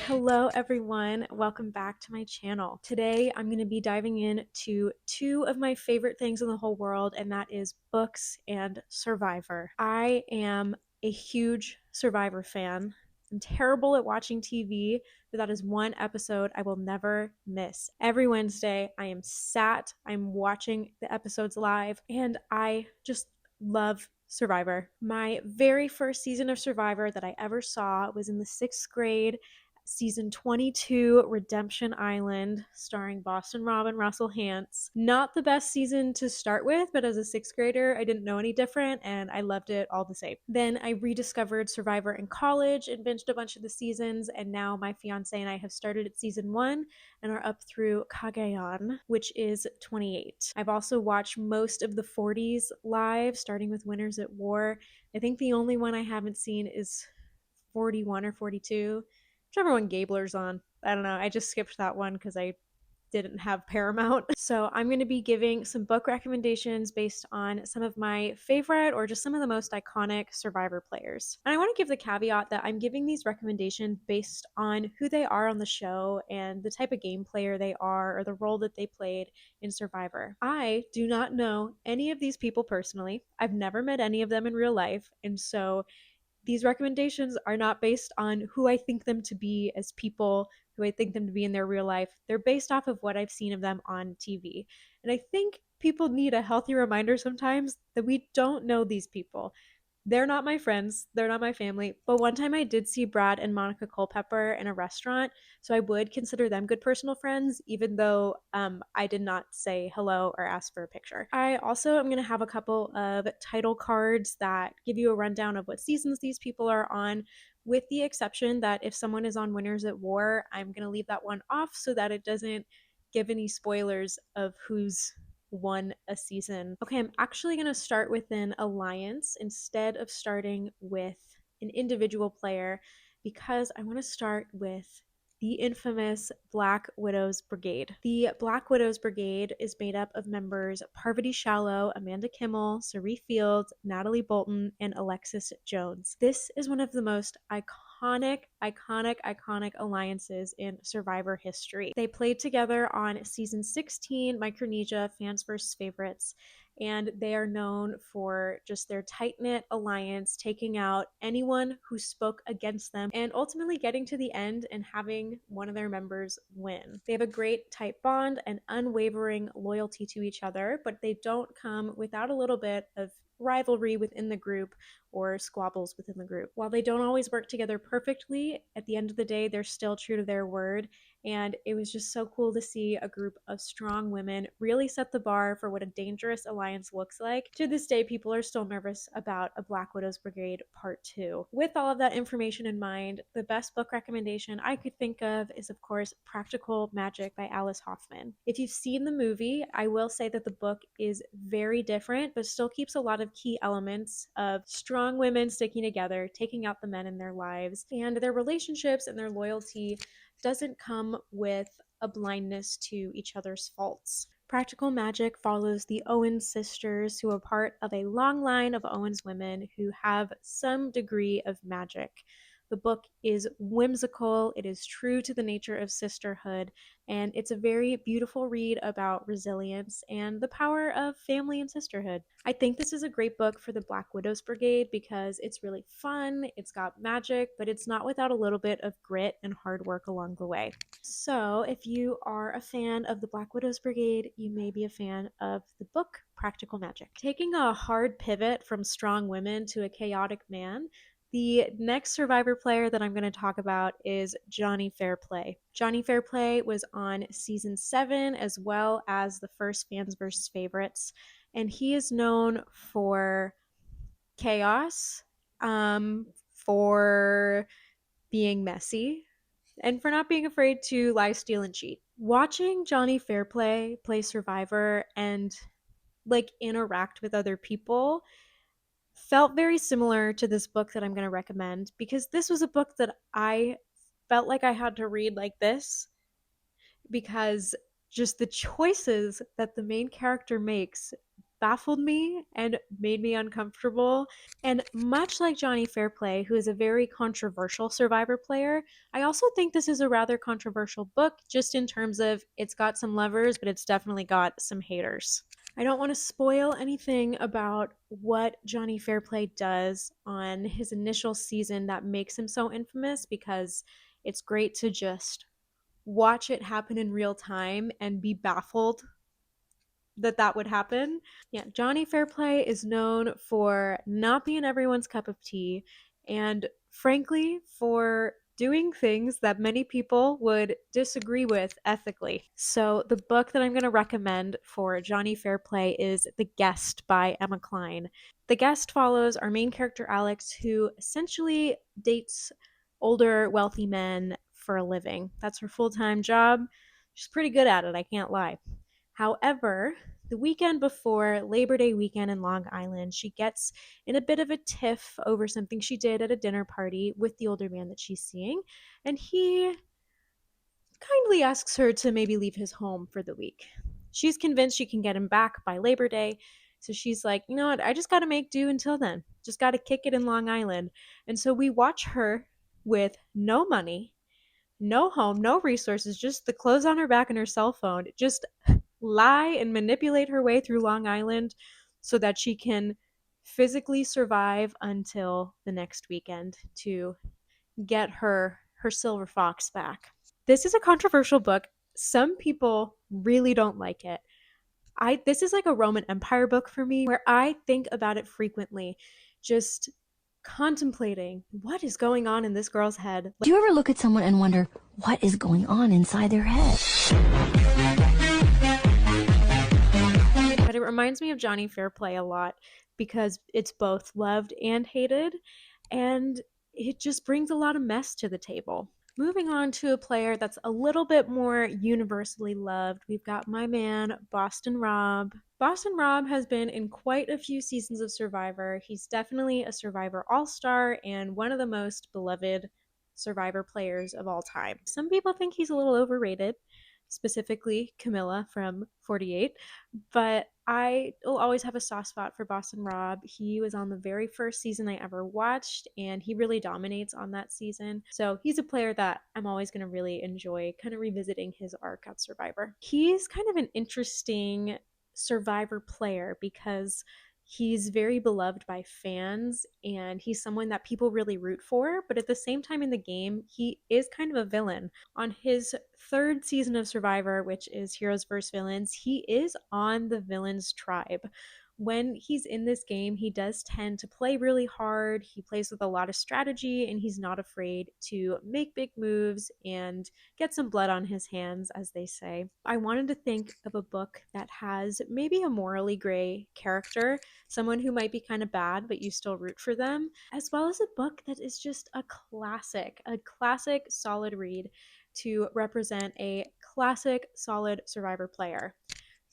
Hello everyone, welcome back to my channel. Today I'm going to be diving into two of my favorite things in the whole world, and that is books and Survivor. I am a huge Survivor fan. I'm terrible at watching TV, but that is one episode I will never miss. Every Wednesday I'm watching the episodes live, and I just love Survivor. My very first season of Survivor that I ever saw was in the 6th grade, season 22, Redemption Island, starring Boston Rob and Russel Hantz. Not the best season to start with, but as a 6th grader, I didn't know any different and I loved it all the same. Then I rediscovered Survivor in college and binged a bunch of the seasons, and now my fiance and I have started at season 1 and are up through Cagayan, which is 28. I've also watched most of the 40s live, starting with Winners at War. I think the only one I haven't seen is 41 or 42, whichever one Gabler's on. I don't know. I just skipped that one because I didn't have Paramount. So I'm going to be giving some book recommendations based on some of my favorite or just some of the most iconic Survivor players. And I want to give the caveat that I'm giving these recommendations based on who they are on the show and the type of game player they are or the role that they played in Survivor. I do not know any of these people personally. I've never met any of them in real life. And so these recommendations are not based on who I think them to be as people, who I think them to be in their real life. They're based off of what I've seen of them on TV. And I think people need a healthy reminder sometimes that we don't know these people. They're not my friends, they're not my family, but one time I did see Brad and Monica Culpepper in a restaurant, so I would consider them good personal friends, even though I did not say hello or ask for a picture. I also am going to have a couple of title cards that give you a rundown of what seasons these people are on, with the exception that if someone is on Winners at War, I'm going to leave that one off so that it doesn't give any spoilers of who's won a season. Okay, I'm actually going to start with an alliance instead of starting with an individual player because I want to start with the infamous Black Widows Brigade. The Black Widows Brigade is made up of members Parvati Shallow, Amanda Kimmel, Cirie Fields, Natalie Bolton, and Alexis Jones. This is one of the most iconic alliances in Survivor history. They played together on season 16, Micronesia, Fans vs. Favorites, and they are known for just their tight-knit alliance, taking out anyone who spoke against them, and ultimately getting to the end and having one of their members win. They have a great tight bond and unwavering loyalty to each other, but they don't come without a little bit of rivalry within the group or squabbles within the group. While they don't always work together perfectly, at the end of the day, they're still true to their word. And it was just so cool to see a group of strong women really set the bar for what a dangerous alliance looks like. To this day, people are still nervous about a Black Widows Brigade Part 2. With all of that information in mind, the best book recommendation I could think of is, of course, Practical Magic by Alice Hoffman. If you've seen the movie, I will say that the book is very different, but still keeps a lot of key elements of strong women sticking together, taking out the men in their lives, and their relationships and their loyalty doesn't come with a blindness to each other's faults. Practical Magic follows the Owens sisters, who are part of a long line of Owens women who have some degree of magic. The book is whimsical, it is true to the nature of sisterhood, and it's a very beautiful read about resilience and the power of family and sisterhood. I think this is a great book for the Black Widows Brigade because it's really fun, it's got magic, but it's not without a little bit of grit and hard work along the way. So if you are a fan of the Black Widows Brigade, you may be a fan of the book Practical Magic. Taking a hard pivot from strong women to a chaotic man, the next Survivor player that I'm going to talk about is Jonny Fairplay. Jonny Fairplay was on season 7 as well as the first Fans vs. Favorites, and he is known for chaos, for being messy, and for not being afraid to lie, steal, and cheat. Watching Jonny Fairplay play Survivor and interact with other people felt very similar to this book that I'm going to recommend, because this was a book that I felt like I had to read like this, because just the choices that the main character makes baffled me and made me uncomfortable. And much like Jonny Fairplay, who is a very controversial Survivor player, I also think this is a rather controversial book, just in terms of it's got some lovers, but it's definitely got some haters. I don't want to spoil anything about what Jonny Fairplay does on his initial season that makes him so infamous, because it's great to just watch it happen in real time and be baffled that that would happen. Yeah, Jonny Fairplay is known for not being everyone's cup of tea, and frankly, for doing things that many people would disagree with ethically. So, the book that I'm going to recommend for Jonny Fairplay is The Guest by Emma Cline. The Guest follows our main character, Alex, who essentially dates older, wealthy men for a living. That's her full time job. She's pretty good at it, I can't lie. However, the weekend before Labor Day weekend in Long Island, she gets in a bit of a tiff over something she did at a dinner party with the older man that she's seeing, and he kindly asks her to maybe leave his home for the week. She's convinced she can get him back by Labor Day, so she's like, you know what, I just got to make do until then. Just got to kick it in Long Island. And so we watch her with no money, no home, no resources, just the clothes on her back and her cell phone, just lie and manipulate her way through Long Island so that she can physically survive until the next weekend to get her silver fox back. This is a controversial book. Some people really don't like it. This is like a Roman Empire book for me, where I think about it frequently, just contemplating what is going on in this girl's head. Do you ever look at someone and wonder what is going on inside their head? But it reminds me of Jonny Fairplay a lot, because it's both loved and hated, and it just brings a lot of mess to the table. Moving on to a player that's a little bit more universally loved, we've got my man, Boston Rob. Boston Rob has been in quite a few seasons of Survivor. He's definitely a Survivor all-star and one of the most beloved Survivor players of all time. Some people think he's a little overrated, specifically Camilla from 48, but I will always have a soft spot for Boston Rob. He was on the very first season I ever watched, and he really dominates on that season. So he's a player that I'm always going to really enjoy kind of revisiting his arc at Survivor. He's kind of an interesting Survivor player because he's very beloved by fans, and he's someone that people really root for, but at the same time in the game, he is kind of a villain. On his third season of Survivor, which is Heroes vs. Villains, he is on the villains tribe. When he's in this game, he does tend to play really hard. He plays with a lot of strategy, and he's not afraid to make big moves and get some blood on his hands, as they say. I wanted to think of a book that has maybe a morally gray character, someone who might be kind of bad, but you still root for them, as well as a book that is just a classic solid read to represent a classic solid Survivor player.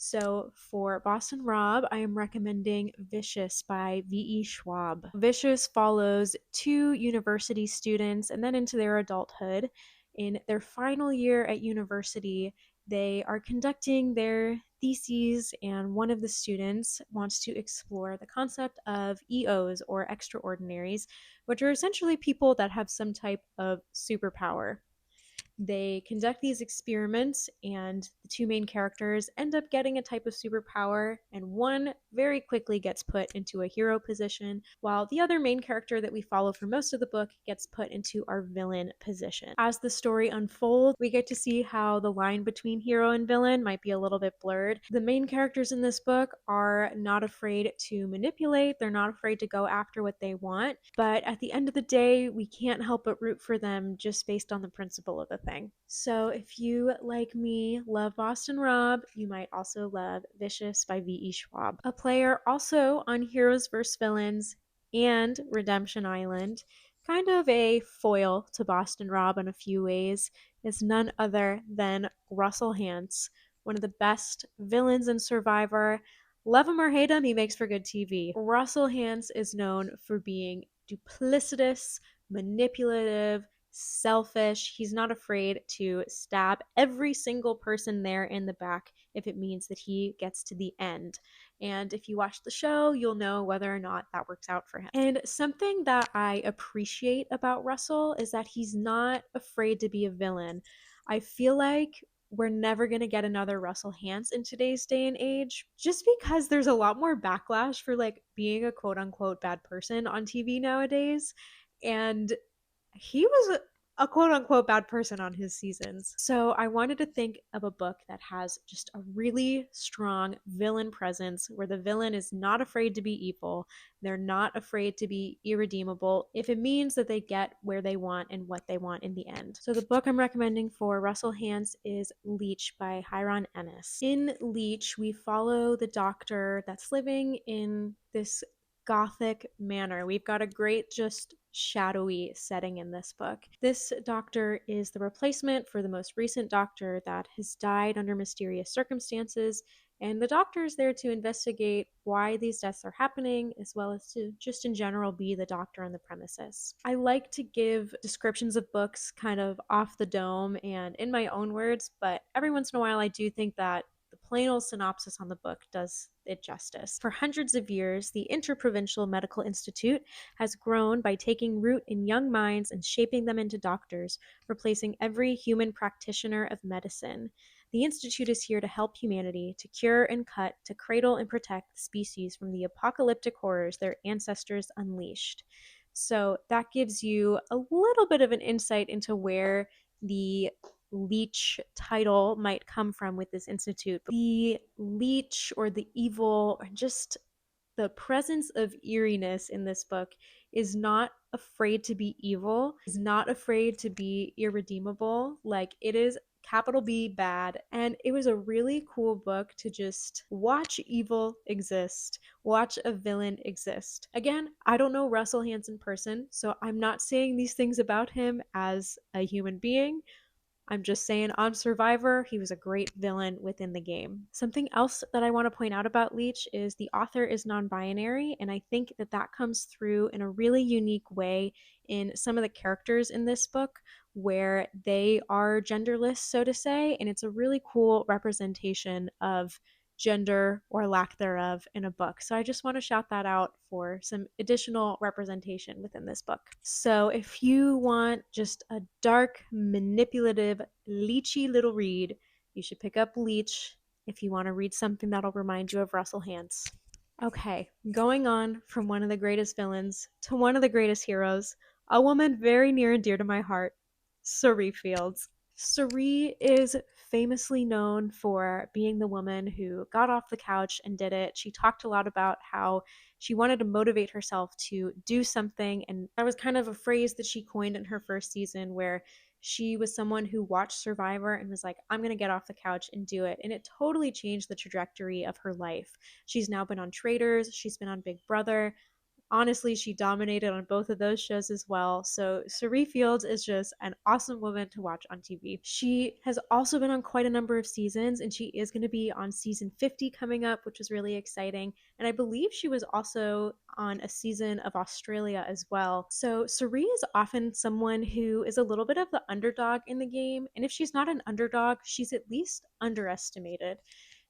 So for Boston Rob, I am recommending Vicious by V.E. Schwab. Vicious follows two university students and then into their adulthood. In their final year at university, they are conducting their theses, and one of the students wants to explore the concept of EOs, or extraordinaries, which are essentially people that have some type of superpower. They conduct these experiments, and the two main characters end up getting a type of superpower, and one very quickly gets put into a hero position, while the other main character that we follow for most of the book gets put into our villain position. As the story unfolds, we get to see how the line between hero and villain might be a little bit blurred. The main characters in this book are not afraid to manipulate, they're not afraid to go after what they want, but at the end of the day, we can't help but root for them just based on the principle of the thing. So if you, like me, love Boston Rob, you might also love Vicious by V.E. Schwab. A player also on Heroes vs. Villains and Redemption Island, kind of a foil to Boston Rob in a few ways, is none other than Russel Hantz, one of the best villains in Survivor. Love him or hate him, he makes for good TV. Russel Hantz is known for being duplicitous, manipulative, selfish. He's not afraid to stab every single person there in the back if it means that he gets to the end. And if you watch the show, you'll know whether or not that works out for him. And something that I appreciate about Russel is that he's not afraid to be a villain. I feel like we're never going to get another Russel Hantz in today's day and age just because there's a lot more backlash for like being a quote unquote bad person on TV nowadays. And he was a quote unquote bad person on his seasons. So I wanted to think of a book that has just a really strong villain presence where the villain is not afraid to be evil. They're not afraid to be irredeemable if it means that they get where they want and what they want in the end. So the book I'm recommending for Russel Hantz is Leech by Hiron Ennes. In Leech, we follow the doctor that's living in this gothic manor. We've got a great, just shadowy setting in this book. This doctor is the replacement for the most recent doctor that has died under mysterious circumstances, and the doctor is there to investigate why these deaths are happening, as well as to just in general be the doctor on the premises. I like to give descriptions of books kind of off the dome and in my own words, but every once in a while I do think that the plain old synopsis on the book does it justice. For hundreds of years, the Interprovincial Medical Institute has grown by taking root in young minds and shaping them into doctors, replacing every human practitioner of medicine. The Institute is here to help humanity, to cure and cut, to cradle and protect the species from the apocalyptic horrors their ancestors unleashed. So that gives you a little bit of an insight into where the Leech title might come from with this institute. The Leech or the evil, or just the presence of eeriness in this book, is not afraid to be evil, is not afraid to be irredeemable. Like, it is capital B bad. And it was a really cool book to just watch evil exist, watch a villain exist. Again, I don't know Russel Hantz in person, so I'm not saying these things about him as a human being. I'm just saying, on Survivor, he was a great villain within the game. Something else that I want to point out about Leech is the author is non binary, and I think that that comes through in a really unique way in some of the characters in this book, where they are genderless, so to say, and it's a really cool representation of gender or lack thereof in a book. So I just want to shout that out for some additional representation within this book. So if you want just a dark, manipulative, leechy little read, you should pick up Leech if you want to read something that'll remind you of Russel Hantz. Okay, going on from one of the greatest villains to one of the greatest heroes, a woman very near and dear to my heart, Cirie Fields. Cirie is famously known for being the woman who got off the couch and did it. She talked a lot about how she wanted to motivate herself to do something, and that was kind of a phrase that she coined in her first season, where she was someone who watched Survivor and was like, I'm going to get off the couch and do it. And it totally changed the trajectory of her life. She's now been on Traitors, she's been on Big Brother. Honestly, she dominated on both of those shows as well. So Cirie Fields is just an awesome woman to watch on TV. She has also been on quite a number of seasons, and she is going to be on season 50 coming up, which is really exciting. And I believe she was also on a season of Australia as well. So Cirie is often someone who is a little bit of the underdog in the game. And if she's not an underdog, she's at least underestimated.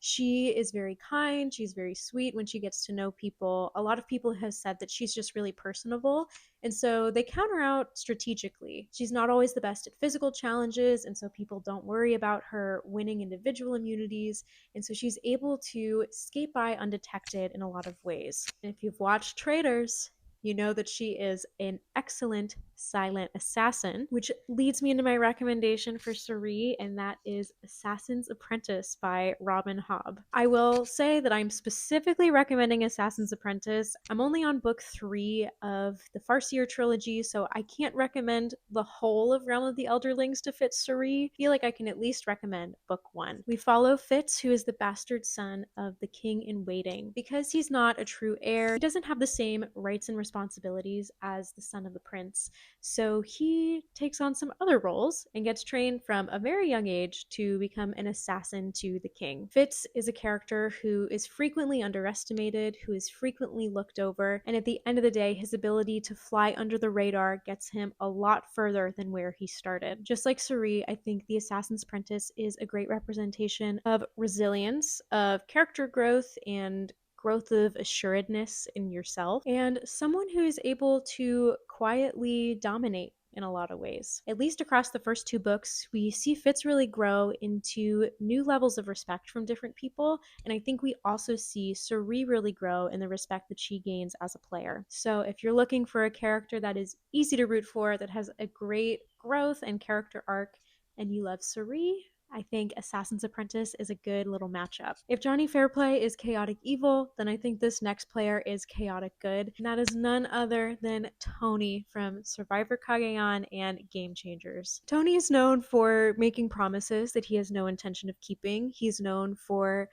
She is very kind. She's very sweet when she gets to know people. A lot of people have said that she's just really personable. And so they count her out strategically. She's not always the best at physical challenges. And so people don't worry about her winning individual immunities. And so she's able to skate by undetected in a lot of ways. And if you've watched Traitors, you know that she is an excellent silent assassin, which leads me into my recommendation for Cirie, and that is Assassin's Apprentice by Robin Hobb. I will say that I'm specifically recommending Assassin's Apprentice. I'm only on book 3 of the Farseer trilogy, so I can't recommend the whole of Realm of the Elderlings to fit Cirie. I feel like I can at least recommend book 1. We follow Fitz, who is the bastard son of the king in waiting. Because he's not a true heir, he doesn't have the same rights and responsibilities as the son of the prince. So he takes on some other roles and gets trained from a very young age to become an assassin to the king. Fitz is a character who is frequently underestimated, who is frequently looked over, and at the end of the day, his ability to fly under the radar gets him a lot further than where he started. Just like Cirie, I think The Assassin's Apprentice is a great representation of resilience, of character growth, and growth of assuredness in yourself, and someone who is able to quietly dominate in a lot of ways. At least across the first two books, we see Fitz really grow into new levels of respect from different people, and I think we also see Cirie really grow in the respect that she gains as a player. So if you're looking for a character that is easy to root for, that has a great growth and character arc, and you love Cirie, I think Assassin's Apprentice is a good little matchup. If Jonny Fairplay is chaotic evil, then I think this next player is chaotic good, and that is none other than Tony from Survivor Cagayan and Game Changers. Tony is known for making promises that he has no intention of keeping. He's known for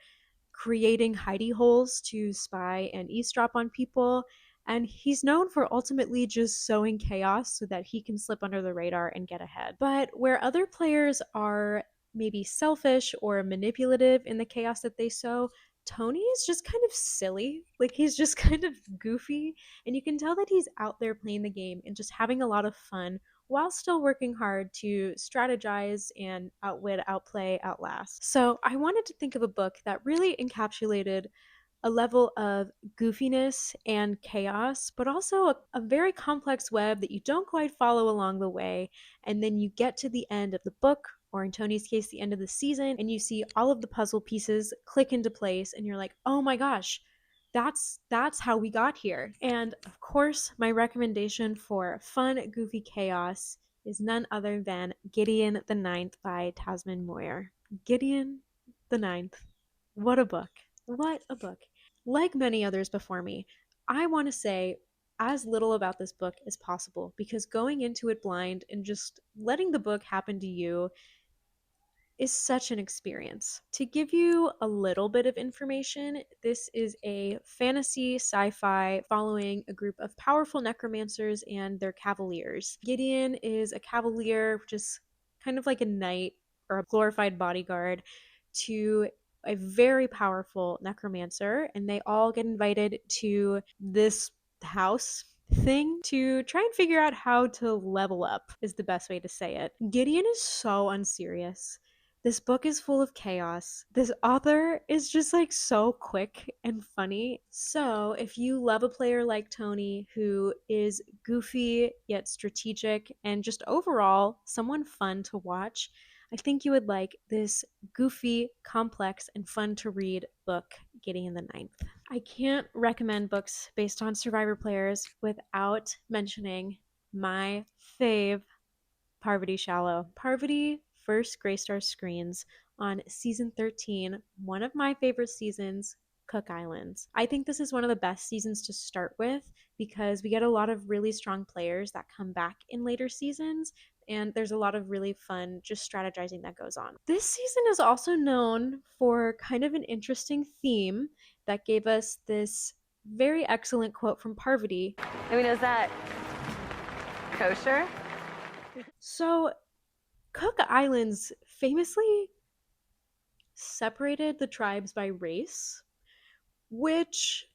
creating hidey holes to spy and eavesdrop on people. And he's known for ultimately just sowing chaos so that he can slip under the radar and get ahead. But where other players are maybe selfish or manipulative in the chaos that they sow, Tony is just kind of silly. Like, he's just kind of goofy. And you can tell that he's out there playing the game and just having a lot of fun while still working hard to strategize and outwit, outplay, outlast. So I wanted to think of a book that really encapsulated a level of goofiness and chaos, but also a very complex web that you don't quite follow along the way. And then you get to the end of the book, or in Tony's case, the end of the season, and you see all of the puzzle pieces click into place, and you're like, oh my gosh, that's how we got here. And of course, my recommendation for fun, goofy chaos is none other than Gideon the Ninth by Tamsyn Muir. Gideon the Ninth. What a book. What a book. Like many others before me, I want to say as little about this book as possible, because going into it blind and just letting the book happen to you is such an experience. To give you a little bit of information, this is a fantasy sci fi following a group of powerful necromancers and their cavaliers. Gideon is a cavalier, just kind of like a knight or a glorified bodyguard to a very powerful necromancer, and they all get invited to this house thing to try and figure out how to level up, is the best way to say it. Gideon is so unserious. This book is full of chaos. This author is just like so quick and funny. So, if you love a player like Tony who is goofy yet strategic and just overall someone fun to watch, I think you would like this goofy, complex, and fun to read book, Gideon the Ninth. I can't recommend books based on Survivor players without mentioning my fave, Parvati Shallow. Parvati first Greystar screens on season 13, one of my favorite seasons, Cook Islands. I think this is one of the best seasons to start with because we get a lot of really strong players that come back in later seasons, and there's a lot of really fun just strategizing that goes on. This season is also known for kind of an interesting theme that gave us this very excellent quote from Parvati. I mean, is that kosher? So, Cook Islands famously separated the tribes by race, which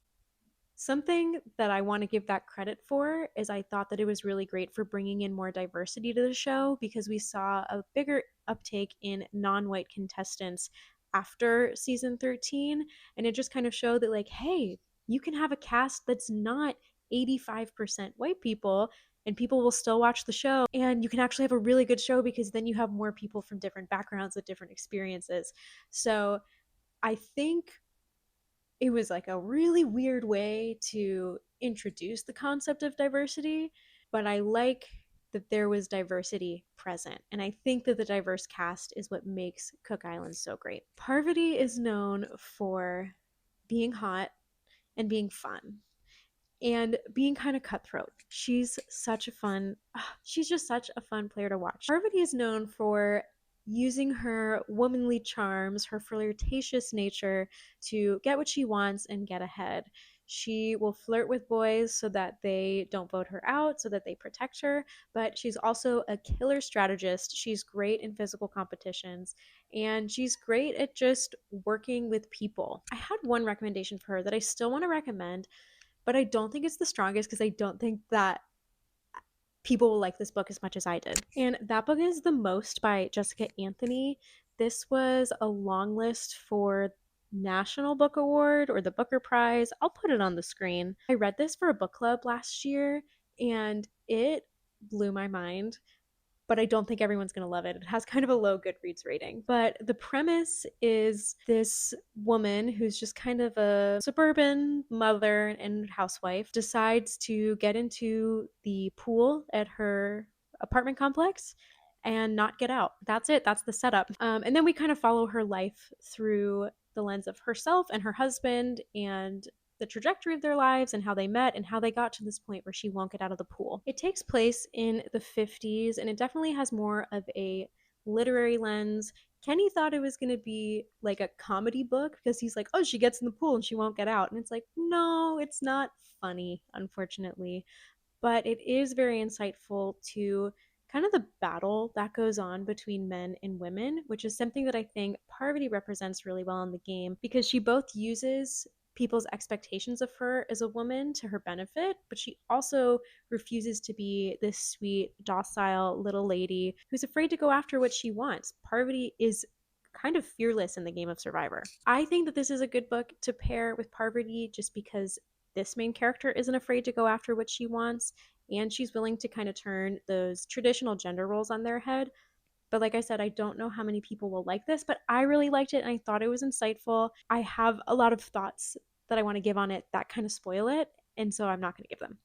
something that I want to give that credit for is I thought that it was really great for bringing in more diversity to the show because we saw a bigger uptake in non-white contestants after season 13, and it just kind of showed that, like, hey, you can have a cast that's not 85% white people and people will still watch the show, and you can actually have a really good show because then you have more people from different backgrounds with different experiences. So I think it was like a really weird way to introduce the concept of diversity, but I like that there was diversity present. And I think that the diverse cast is what makes Cook Islands so great. Parvati is known for being hot and being fun and being kind of cutthroat. She's just such a fun player to watch. Parvati is known for using her womanly charms, her flirtatious nature to get what she wants and get ahead. She will flirt with boys so that they don't vote her out, so that they protect her, but she's also a killer strategist. She's great in physical competitions, and she's great at just working with people. I had one recommendation for her that I still want to recommend, but I don't think it's the strongest because I don't think that people will like this book as much as I did. And that book is The Most by Jessica Anthony. This was a long list for National Book Award or the Booker Prize. I'll put it on the screen. I read this for a book club last year and it blew my mind, but I don't think everyone's going to love it. It has kind of a low Goodreads rating. But the premise is this woman who's just kind of a suburban mother and housewife decides to get into the pool at her apartment complex and not get out. That's it. That's the setup. And then we kind of follow her life through the lens of herself and her husband and the trajectory of their lives and how they met and how they got to this point where she won't get out of the pool. It takes place in the 50s and it definitely has more of a literary lens. Kenny thought it was going to be like a comedy book because he's like, oh, she gets in the pool and she won't get out. And it's like, no, it's not funny, unfortunately. But it is very insightful to kind of the battle that goes on between men and women, which is something that I think Parvati represents really well in the game because she both uses people's expectations of her as a woman to her benefit, but she also refuses to be this sweet, docile little lady who's afraid to go after what she wants. Parvati is kind of fearless in the game of Survivor. I think that this is a good book to pair with Parvati just because this main character isn't afraid to go after what she wants and she's willing to kind of turn those traditional gender roles on their head. But like I said, I don't know how many people will like this, but I really liked it and I thought it was insightful. I have a lot of thoughts that I want to give on it that kind of spoil it, and so I'm not going to give them.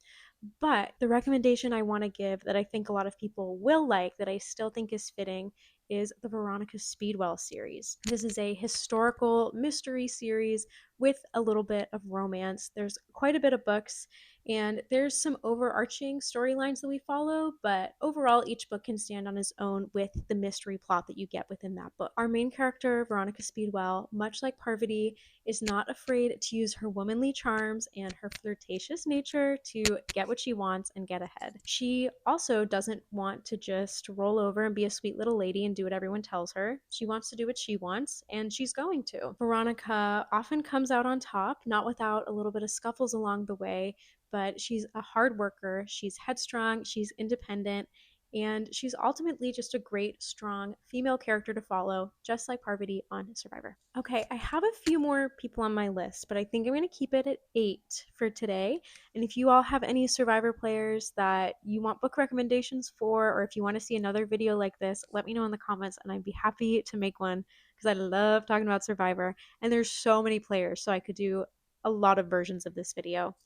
But the recommendation I want to give that I think a lot of people will like, that I still think is fitting, is the Veronica Speedwell series. This is a historical mystery series with a little bit of romance. There's quite a bit of books, and there's some overarching storylines that we follow, but overall, each book can stand on its own with the mystery plot that you get within that book. Our main character, Veronica Speedwell, much like Parvati, is not afraid to use her womanly charms and her flirtatious nature to get what she wants and get ahead. She also doesn't want to just roll over and be a sweet little lady and do what everyone tells her. She wants to do what she wants, and she's going to. Veronica often comes out on top, not without a little bit of scuffles along the way, but she's a hard worker, she's headstrong, she's independent, and she's ultimately just a great, strong female character to follow, just like Parvati on Survivor. Okay, I have a few more people on my list, but I think I'm going to keep it at 8 for today. And if you all have any Survivor players that you want book recommendations for, or if you want to see another video like this, let me know in the comments and I'd be happy to make one because I love talking about Survivor. And there's so many players, so I could do a lot of versions of this video.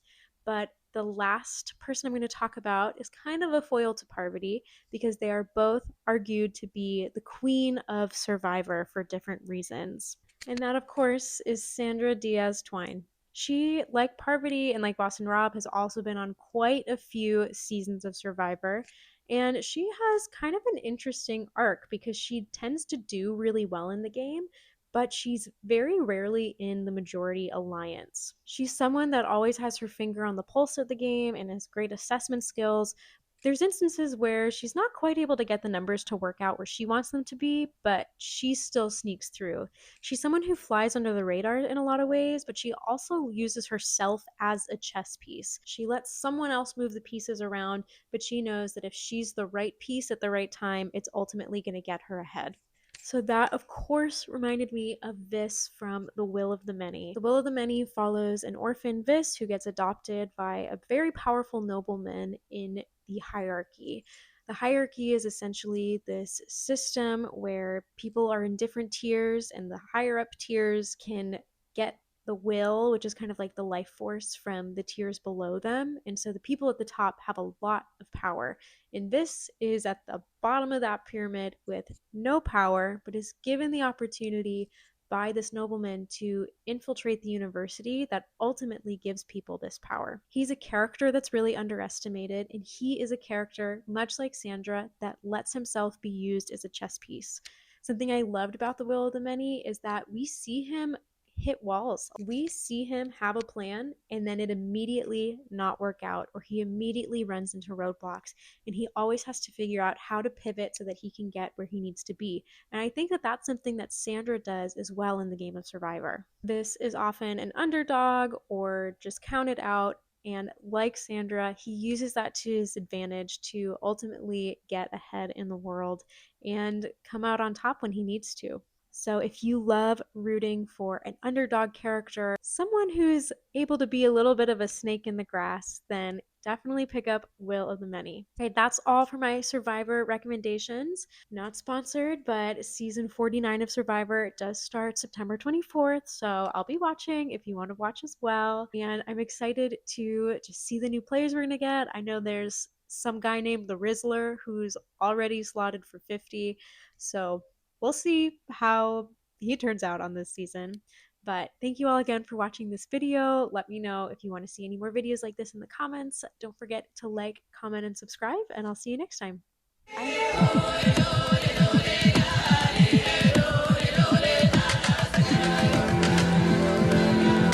But the last person I'm going to talk about is kind of a foil to Parvati because they are both argued to be the queen of Survivor for different reasons. And that, of course, is Sandra Diaz-Twine. She, like Parvati and like Boston Rob, has also been on quite a few seasons of Survivor. And she has kind of an interesting arc because she tends to do really well in the game, but she's very rarely in the majority alliance. She's someone that always has her finger on the pulse of the game and has great assessment skills. There's instances where she's not quite able to get the numbers to work out where she wants them to be, but she still sneaks through. She's someone who flies under the radar in a lot of ways, but she also uses herself as a chess piece. She lets someone else move the pieces around, but she knows that if she's the right piece at the right time, it's ultimately going to get her ahead. So that, of course, reminded me of Vis from The Will of the Many. The Will of the Many follows an orphan Vis who gets adopted by a very powerful nobleman in the hierarchy. The hierarchy is essentially this system where people are in different tiers, and the higher up tiers can get the will, which is kind of like the life force from the tiers below them. And so the people at the top have a lot of power. And this is at the bottom of that pyramid with no power, but is given the opportunity by this nobleman to infiltrate the university that ultimately gives people this power. He's a character that's really underestimated, and he is a character, much like Sandra, that lets himself be used as a chess piece. Something I loved about The Will of the Many is that we see him hit walls. We see him have a plan and then it immediately not work out, or he immediately runs into roadblocks, and he always has to figure out how to pivot so that he can get where he needs to be. And I think that that's something that Sandra does as well in the game of Survivor. This is often an underdog or just counted out, and like Sandra, he uses that to his advantage to ultimately get ahead in the world and come out on top when he needs to. So if you love rooting for an underdog character, someone who's able to be a little bit of a snake in the grass, then definitely pick up Will of the Many. Okay, that's all for my Survivor recommendations. Not sponsored, but season 49 of Survivor does start September 24th, so I'll be watching if you want to watch as well. And I'm excited to just see the new players we're going to get. I know there's some guy named the Rizzler who's already slotted for 50, so we'll see how he turns out on this season. But thank you all again for watching this video. Let me know if you want to see any more videos like this in the comments. Don't forget to like, comment, and subscribe, and I'll see you next time. Bye.